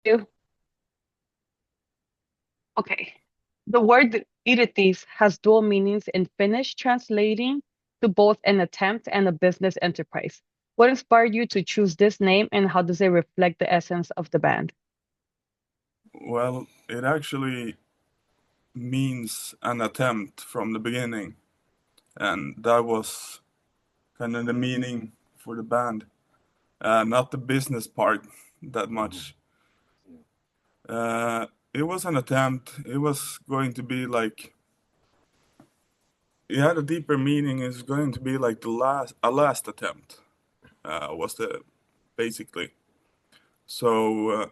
You. Okay. The word Yritys has dual meanings in Finnish, translating to both an attempt and a business enterprise. What inspired you to choose this name, and how does it reflect the essence of the band? Well, it actually means an attempt from the beginning, and that was kind of the meaning for the band, not the business part that much. Uh, it was an attempt. It was going to be like it had a deeper meaning. It's going to be like a last attempt. Was the basically. So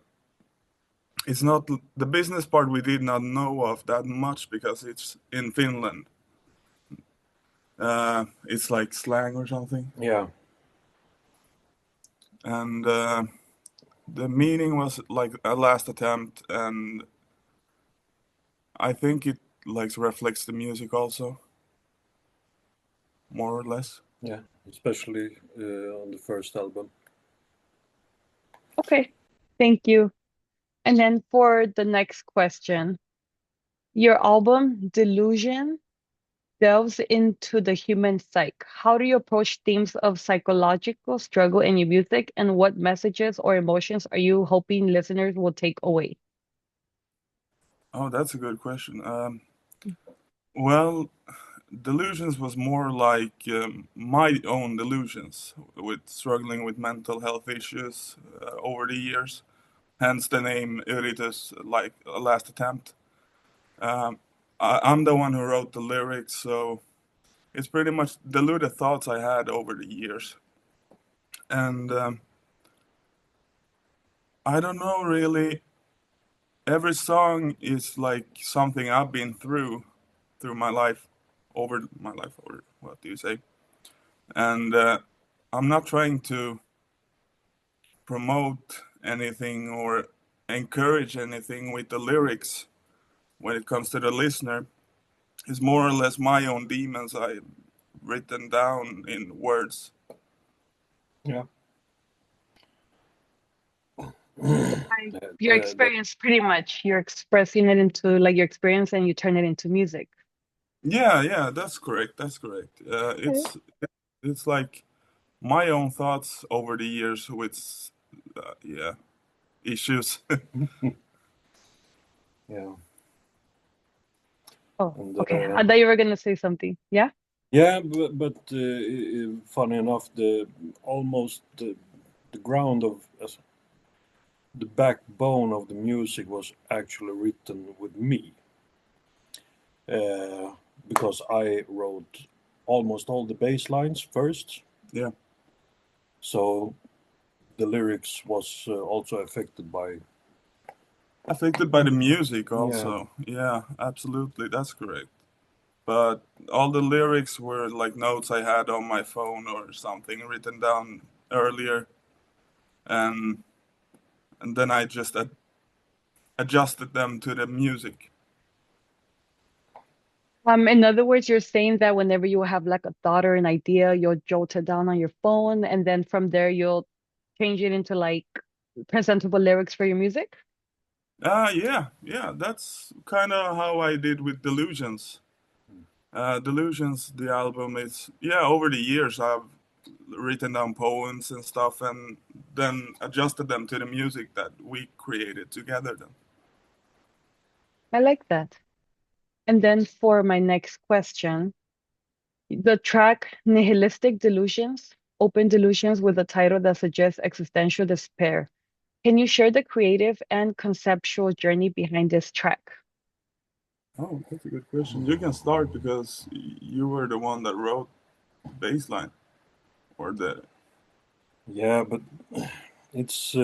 it's not the business part we did not know of that much because it's in Finland. It's like slang or something, Yeah. and the meaning was like a last attempt, and I think it like reflects the music also, more or less. Yeah. Especially on the first album. Okay, thank you. And then for the next question, your album Delusion delves into the human psyche. How do you approach themes of psychological struggle in your music, and what messages or emotions are you hoping listeners will take away? Oh, that's a good question. Well, delusions was more like my own delusions with struggling with mental health issues over the years. Hence the name Yritys, like a last attempt. Um, I'm the one who wrote the lyrics, so it's pretty much deluded thoughts I had over the years. And I don't know really. Every song is like something I've been through my life, over my life, or what do you say? And I'm not trying to promote anything or encourage anything with the lyrics when it comes to the listener. It's more or less my own demons I've written down in words. Yeah. Like your That, experience, pretty much. You're expressing it into like your experience and you turn it into music. Yeah, yeah, that's correct. That's correct. Okay. It's like my own thoughts over the years with yeah, issues. yeah. Oh, And okay. I thought you were gonna say something. Yeah? yeah, but funny enough, almost the ground of the backbone of the music was actually written with me, uh, because I wrote almost all the bass lines first. Yeah, So the lyrics was also affected by. affected by the music Yeah. also. Yeah, absolutely, that's correct. But all the lyrics were like notes I had on my phone or something written down earlier, and and then I just adjusted them to the music. In other words, you're saying that whenever you have like a thought or an idea, you'll jot it down on your phone, and then from there you'll change it into like presentable lyrics for your music? Yeah, yeah, that's kind of how I did with Delusions. Delusions, the album is, yeah, over the years I've written down poems and stuff and then adjusted them to the music that we created together then. I like that. And then for my next question, the track Nihilistic Delusions, open delusions with a title that suggests existential despair. Can you share the creative and conceptual journey behind this track? Oh, that's a good question. You can start because you were the one that wrote baseline or the. Yeah, but it's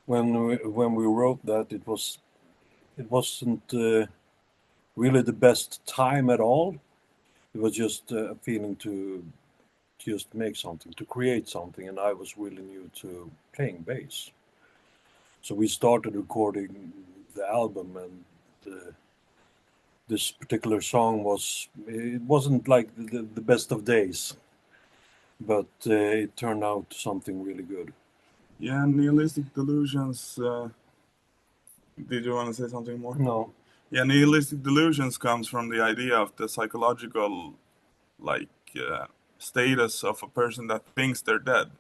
when we wrote that, it wasn't really the best time at all. It was just a feeling to just make something, to create something, and I was really new to playing bass. So we started recording the album, and this particular song it wasn't like the best of days, but it turned out something really good. Yeah, nihilistic delusions. Did you want to say something more? No. Yeah, nihilistic delusions comes from the idea of the psychological, like, status of a person that thinks they're dead.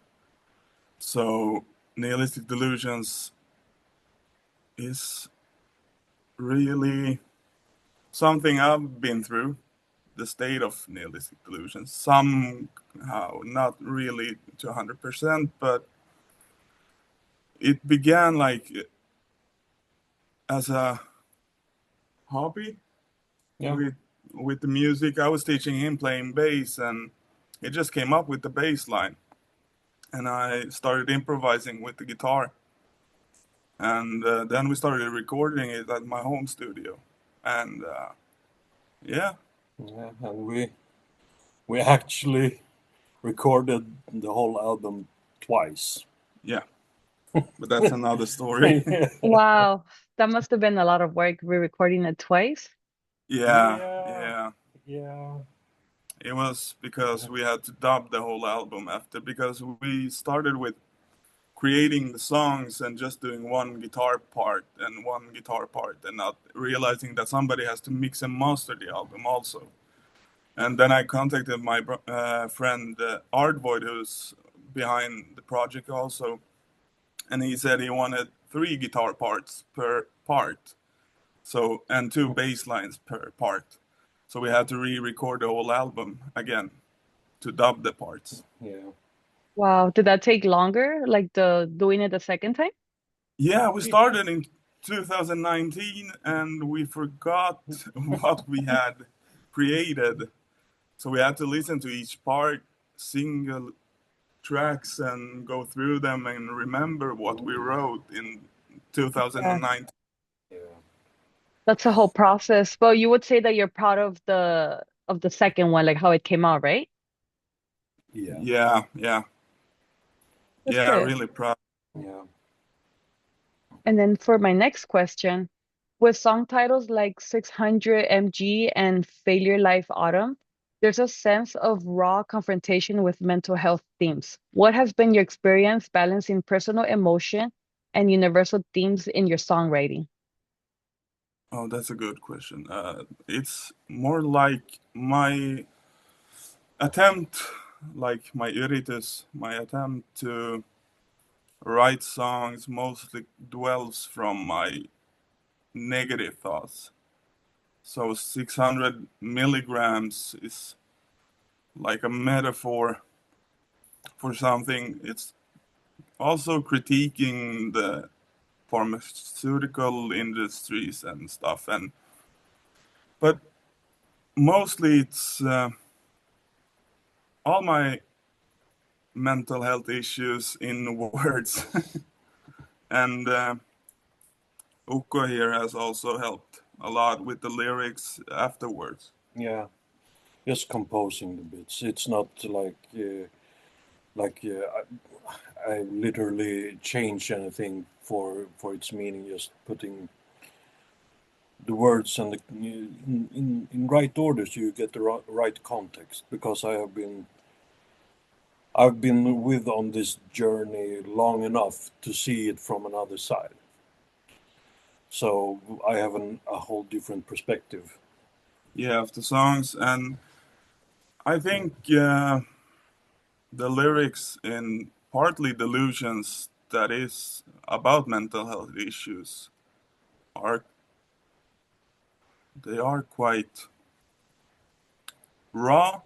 So nihilistic delusions is really something I've been through, the state of nihilistic delusions. Somehow, not really to 100%, but it began like as a hobby Yeah. with the music. I was teaching him playing bass, and it just came up with the bass line, and I started improvising with the guitar, and then we started recording it at my home studio, and yeah. Yeah, and we actually recorded the whole album twice. Yeah, but that's another story. Wow, that must have been a lot of work re-recording it twice. Yeah, Yeah. yeah. Yeah. It was because we had to dub the whole album after, because we started with creating the songs and just doing one guitar part and not realizing that somebody has to mix and master the album also. And then I contacted my friend Art Void, who's behind the project also, and he said he wanted 3 guitar parts per part, so, and 2 bass lines per part. So we had to re-record the whole album again to dub the parts. Yeah. Wow, did that take longer, like the doing it the second time? Yeah, we started in 2019 and we forgot what we had created. So we had to listen to each part, single tracks, and go through them and remember what we wrote in Yeah, 2019. Yeah. that's a whole process. Well, you would say that you're proud of the second one, like how it came out, right? Yeah. Yeah, yeah, That's yeah, good. really proud. Yeah. And then for my next question, with song titles like 600 MG and Failure Life Autumn, there's a sense of raw confrontation with mental health themes. What has been your experience balancing personal emotion and universal themes in your songwriting? Oh, that's a good question. It's more like my attempt, like my Yritys, my attempt to write songs mostly dwells from my negative thoughts. So 600 milligrams is like a metaphor for something. It's also critiquing the pharmaceutical industries and stuff, and but mostly it's all my mental health issues in words. And Uko here has also helped a lot with the lyrics afterwards. Yeah. Just composing the bits. It's not like I literally change anything for its meaning. Just putting the words and in right order so you get the right context. Because I've been with on this journey long enough to see it from another side. So I have a whole different perspective. Yeah, of the songs, and I think the lyrics in partly Delusions that is about mental health issues are they are quite raw,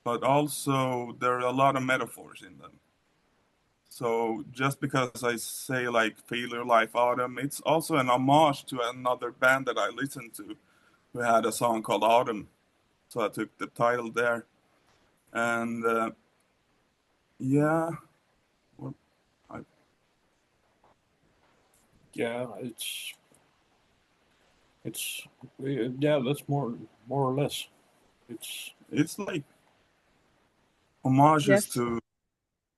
but also there are a lot of metaphors in them. So just because I say like Failure Life Autumn, it's also an homage to another band that I listened to who had a song called Autumn. So I took the title there. And yeah, well, I, Yeah, it's yeah, that's more or less. it's like homages Yes, to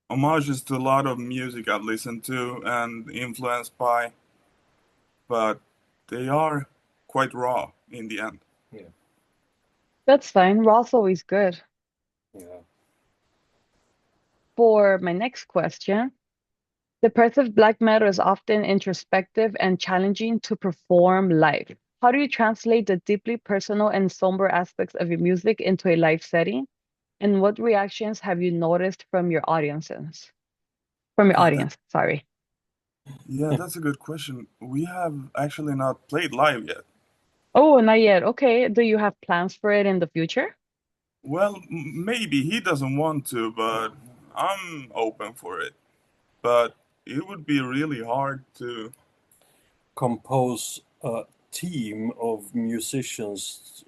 homages to a lot of music I've listened to and influenced by, but they are quite raw in the end. Yeah, that's fine. Raw's always good. yeah. For my next question, Depressive black metal is often introspective and challenging to perform live. How do you translate the deeply personal and somber aspects of your music into a live setting? And what reactions have you noticed from your audiences? From your Yeah, audience, sorry. yeah, that's a good question. We have actually not played live yet. Oh, not yet. Okay. Do you have plans for it in the future? Well, maybe he doesn't want to, but I'm open for it. But it would be really hard to. Compose a team of musicians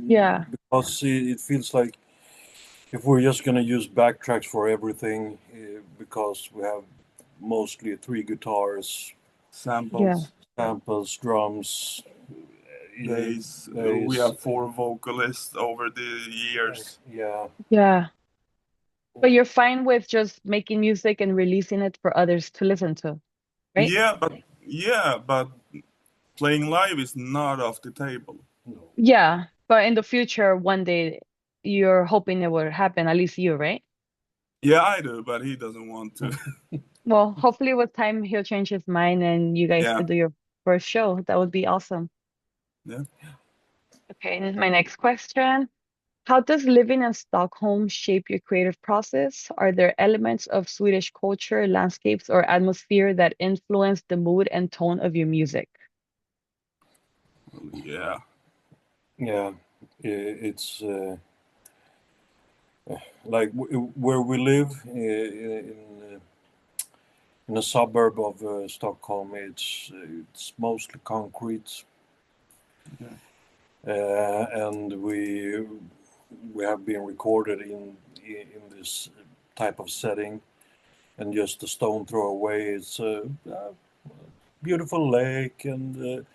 Yeah. because it feels like if we're just going to use backtracks for everything, because we have mostly three guitars, Yeah. Samples, samples, drums, bass. We bass, have four vocalists over the years. yeah, Yeah. But you're fine with just making music and releasing it for others to listen to, right? Yeah, but playing live is not off the table. no, Yeah. But in the future, one day, you're hoping it will happen, at least you, right? Yeah, I do, but he doesn't want to. Well, hopefully with time he'll change his mind and you guys Yeah, could do your first show. That would be awesome. yeah. Okay, and my next question. How does living in Stockholm shape your creative process? Are there elements of Swedish culture, landscapes, or atmosphere that influence the mood and tone of your music? Well, yeah. yeah, it's like where we live in a suburb of Stockholm. It's mostly concrete, Yeah. and we have been recorded in this type of setting, and just a stone throw away, it's a beautiful lake and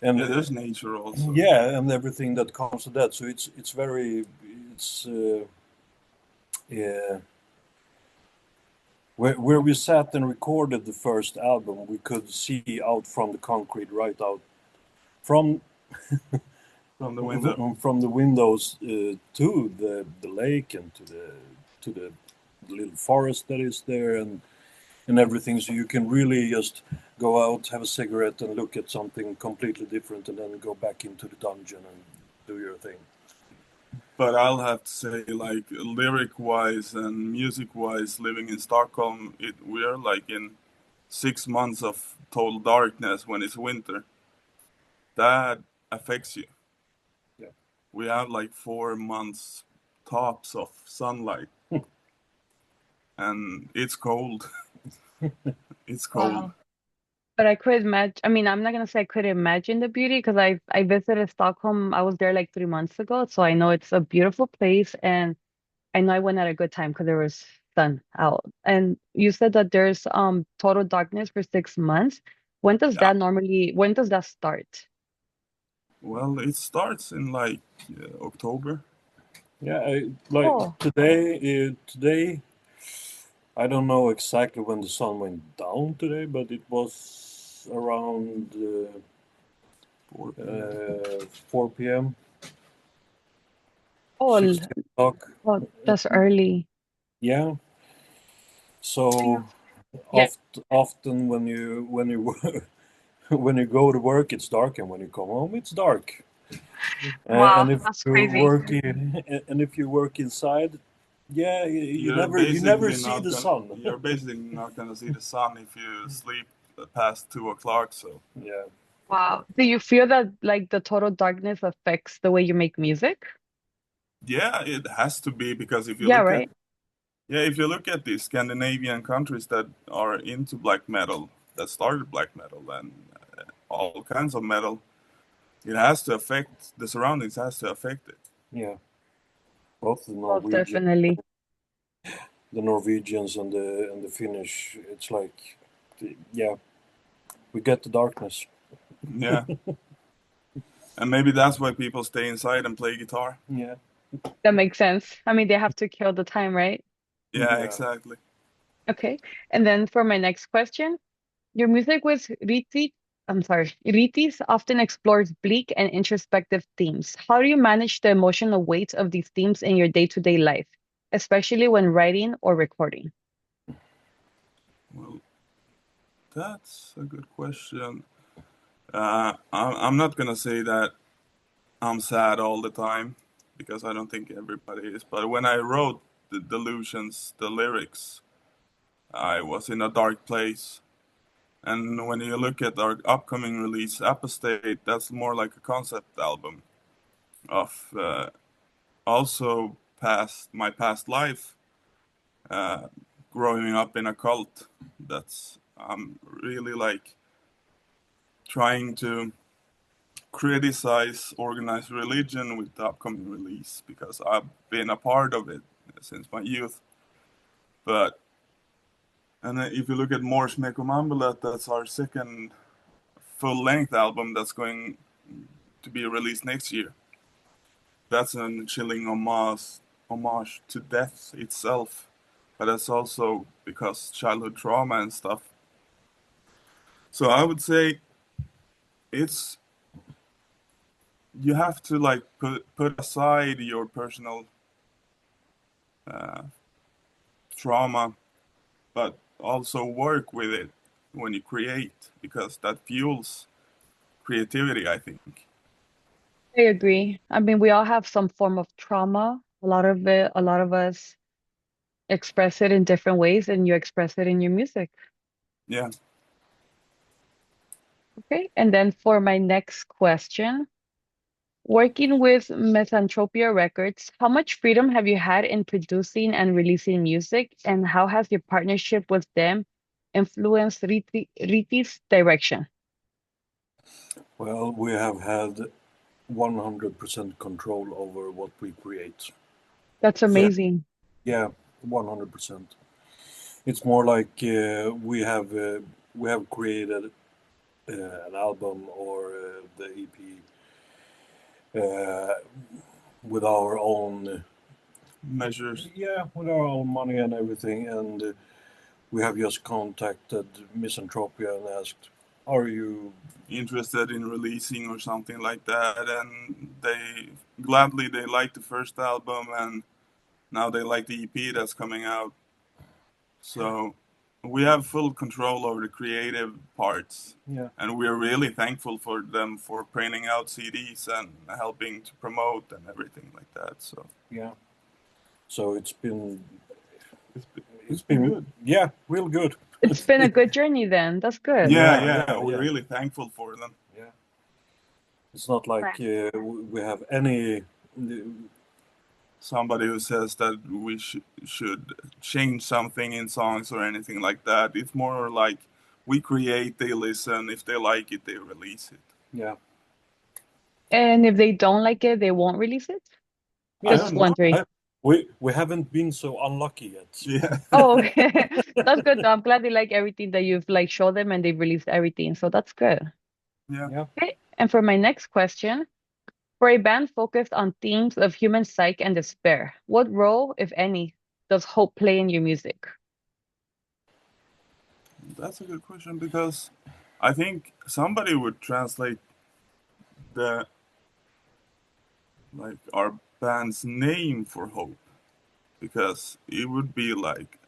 Yeah, there's nature also. yeah, and everything that comes to that. So it's very it's yeah. Where we sat and recorded the first album, we could see out from the concrete, right out from From the window. from the windows to the lake and to the little forest that is there and everything. So you can really just go out, have a cigarette, and look at something completely different, and then go back into the dungeon and do your thing. But I'll have to say, like lyric-wise and music-wise, living in Stockholm, we're like in 6 months of total darkness when it's winter. That affects you. Yeah. We have like 4 months tops of sunlight, and it's cold. It's cold. Wow. But I could imagine, I mean, I'm not gonna say I could imagine the beauty because I visited Stockholm. I was there like 3 months ago, so I know it's a beautiful place and I know I went at a good time because there was sun out. And you said that there's total darkness for 6 months. Yeah. When does that start? Well, it starts in like October. Yeah, like Oh, today, I don't know exactly when the sun went down today, but it was around 4 p.m., oh, 16 o'clock. oh, that's early. Yeah. Do you, So yeah. often when you when you go to work, it's dark, and when you come home, it's dark. And Wow, if that's you crazy. work inside, yeah, You're you never basically see not the gonna sun. you're basically not gonna see the sun if you sleep past 2 o'clock. So Yeah. Wow. Do you feel that like the total darkness affects the way you make music? yeah, it has to be because Yeah, right? if you look at the Scandinavian countries that are into black metal, that started black metal and all kinds of metal, it has to affect the surroundings. Has to affect it. Yeah. Both Most definitely. the Norwegians and the Finnish. It's like, yeah, we get the darkness. Yeah, and maybe that's why people stay inside and play guitar. Yeah. That makes sense. I mean, they have to kill the time, right? Yeah, Yeah. exactly. Okay. And then for my next question, your music with Yritys often explores bleak and introspective themes. How do you manage the emotional weight of these themes in your day-to-day life, especially when writing or recording? Well, that's a good question. I'm not gonna say that I'm sad all the time because I don't think everybody is. But when I wrote the Delusions, the lyrics, I was in a dark place. And when you look at our upcoming release, Apostate, that's more like a concept album of also my past life, uh, growing up in a cult. That's I'm really like trying to criticize organized religion with the upcoming release because I've been a part of it since my youth. But and if you look at 𝓑𝓻𝓾𝓽𝓪𝓵, that's our second full-length album that's going to be released next year. That's a chilling homage to death itself, but that's also because childhood trauma and stuff. So I would say it's you have to like put aside your personal uh, trauma, but also work with it when you create because that fuels creativity, I think. I agree. I mean, we all have some form of trauma. A lot of us express it in different ways, and you express it in your music. Yeah. Okay. And then for my next question, working with Misanthropia Records, how much freedom have you had in producing and releasing music, and how has your partnership with them influenced Yritys' direction? Well, we have had 100% control over what we create. That's So, amazing. yeah, 100%. It's more like we have created an album or the EP with our own Measures. yeah, with our own money and everything, and we have just contacted Misanthropia and asked, "Are you Interested in releasing or something like that, and they liked the first album, and now they like the EP that's coming out. So we have full control over the creative parts, yeah, and we're really thankful for them for printing out CDs and helping to promote and everything like that. So yeah?" So it's been, it's been good. yeah, real good. It's been a good journey then. That's good. Yeah, we're really thankful for them. Yeah, it's not like we have any. Somebody who says that we should change something in songs or anything like that. It's more like we create, they listen. If they like it, they release it. Yeah, And if they don't like it, they won't release it? I Just don't know. wondering. we haven't been so unlucky yet. Yeah. Oh, that's good though. I'm glad they like everything that you've like showed them and they've released everything. So that's good. Yeah. Yeah. Okay. And for my next question, for a band focused on themes of human psyche and despair, what role, if any, does hope play in your music? That's a good question because I think somebody would translate the like our band's name for hope because it would be like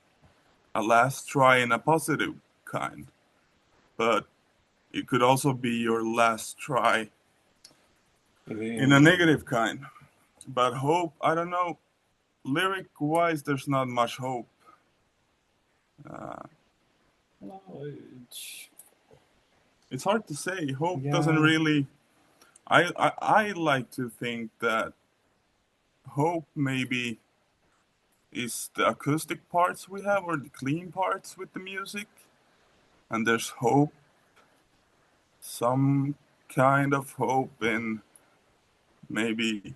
a last try in a positive kind, but it could also be your last try in a negative kind. But hope, I don't know. Lyric wise, there's not much hope. No, It's hard to say. Hope doesn't yeah. really. I like to think that hope maybe is the acoustic parts we have or the clean parts with the music, and there's hope, some kind of hope in maybe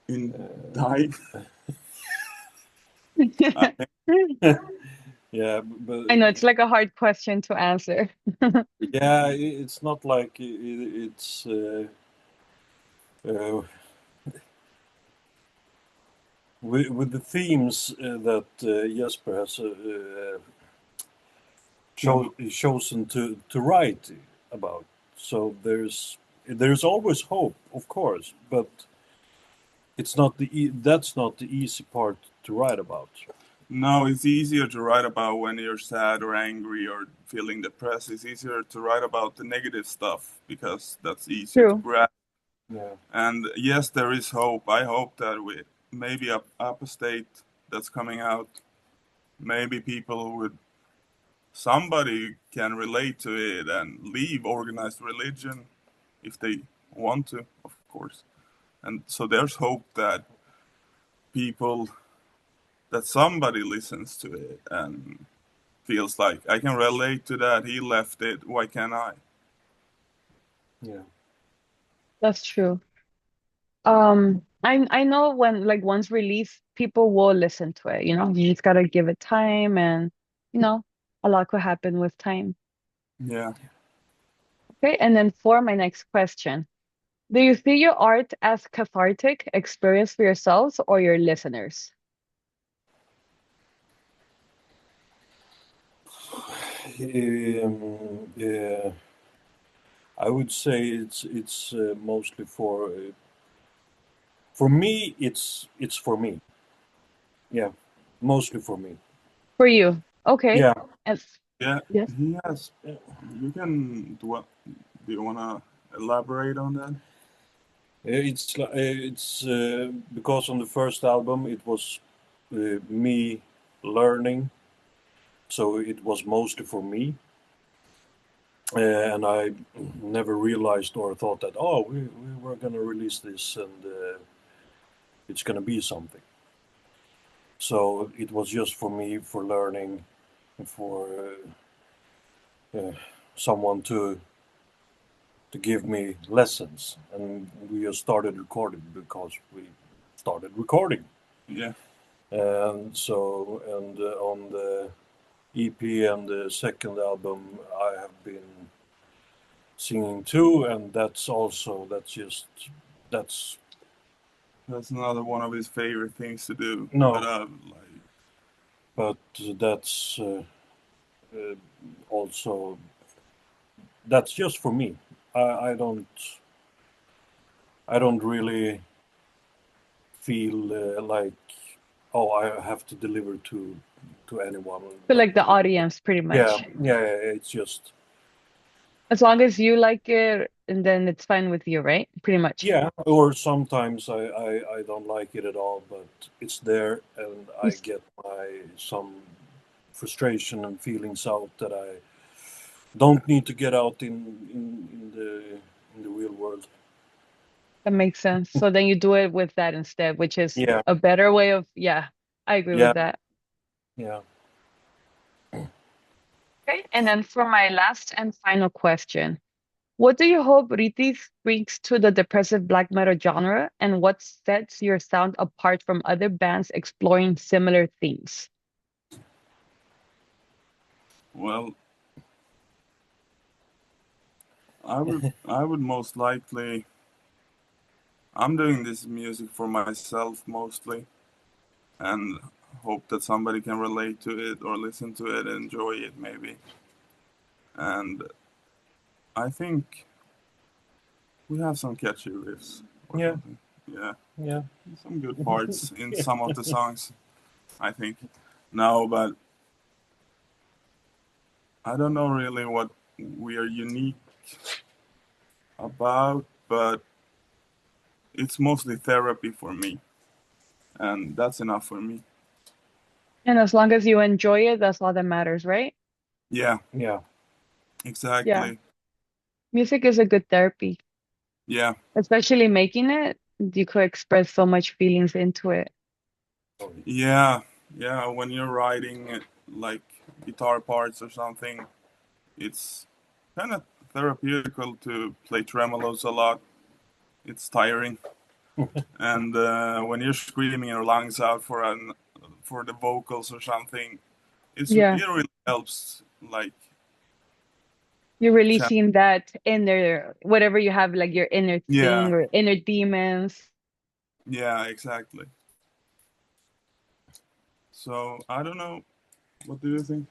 in dying. I think Yeah, but I know it's like a hard question to answer. yeah, it's not like it's uh, with the themes that Jesper has chosen to write about. So there's always hope, of course, but it's not that's not the easy part to write about. No, it's easier to write about when you're sad or angry or feeling depressed. It's easier to write about the negative stuff because that's easier to True. grasp. Yeah. And yes, there is hope. I hope that with maybe up a state that's coming out, maybe people would, somebody can relate to it and leave organized religion if they want to, of course. And so there's hope that people, that somebody listens to it and feels like I can relate to that. He left it. Why can't I? Yeah. That's true. I know when like once released, people will listen to it, you know. You just gotta give it time and you know, a lot could happen with time. Yeah. Okay, and then for my next question, do you see your art as cathartic experience for yourselves or your listeners? Yeah, I would say it's mostly for me. It's for me. Yeah, mostly for me. For you. Okay. Yeah. And Yeah. yes. He has. Yeah. You can. Do you want to elaborate on that? It's because on the first album it was me learning, so it was mostly for me, and I never realized or thought that we were gonna release this and it's gonna be something. So it was just for me, for learning, for someone to give me lessons, and we just started recording because we started recording. Yeah. And so, and on the EP and the second album, I have been singing too, and that's that's That's another one of his favorite things to do. no, But but that's uh, also that's just for me. I don't really feel like I have to deliver to anyone. So But like the audience pretty yeah, much. it's just As long as you like it, and then it's fine with you, right? Pretty much. yeah. Or sometimes I don't like it at all, but it's there, and I Yes. get some frustration and feelings out that I don't need to get out in the real world. That makes sense. So then you do it with that instead, which is Yeah, a better way of, yeah, I agree yeah, with that. yeah. Okay. And then for my last and final question, what do you hope Yritys brings to the depressive black metal genre, and what sets your sound apart from other bands exploring similar themes? well, I would most likely. I'm doing this music for myself mostly, and hope that somebody can relate to it or listen to it and enjoy it maybe. And I think we have some catchy riffs or Yeah, something. Yeah, yeah. some good parts in some of the songs, I think. No, but I don't know really what we are unique about, but it's mostly therapy for me, and that's enough for me. And as long as you enjoy it, that's all that matters, right? Yeah, Yeah. Yeah. exactly. Music is a good therapy, Yeah, especially making it. You could express so much feelings into it. yeah, yeah. When you're writing like guitar parts or something, it's kind of therapeutical to play tremolos a lot. It's tiring, and when you're screaming your lungs out for the vocals or something, Yeah. it really helps. Like, You're chan- releasing that inner, whatever you have, like your inner yeah, thing or inner demons. yeah, exactly. So I don't know. What do you think?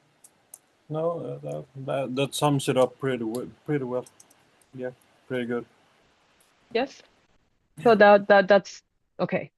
No, that sums it up pretty well. Yeah, pretty good. Yes. So Yeah, that's okay.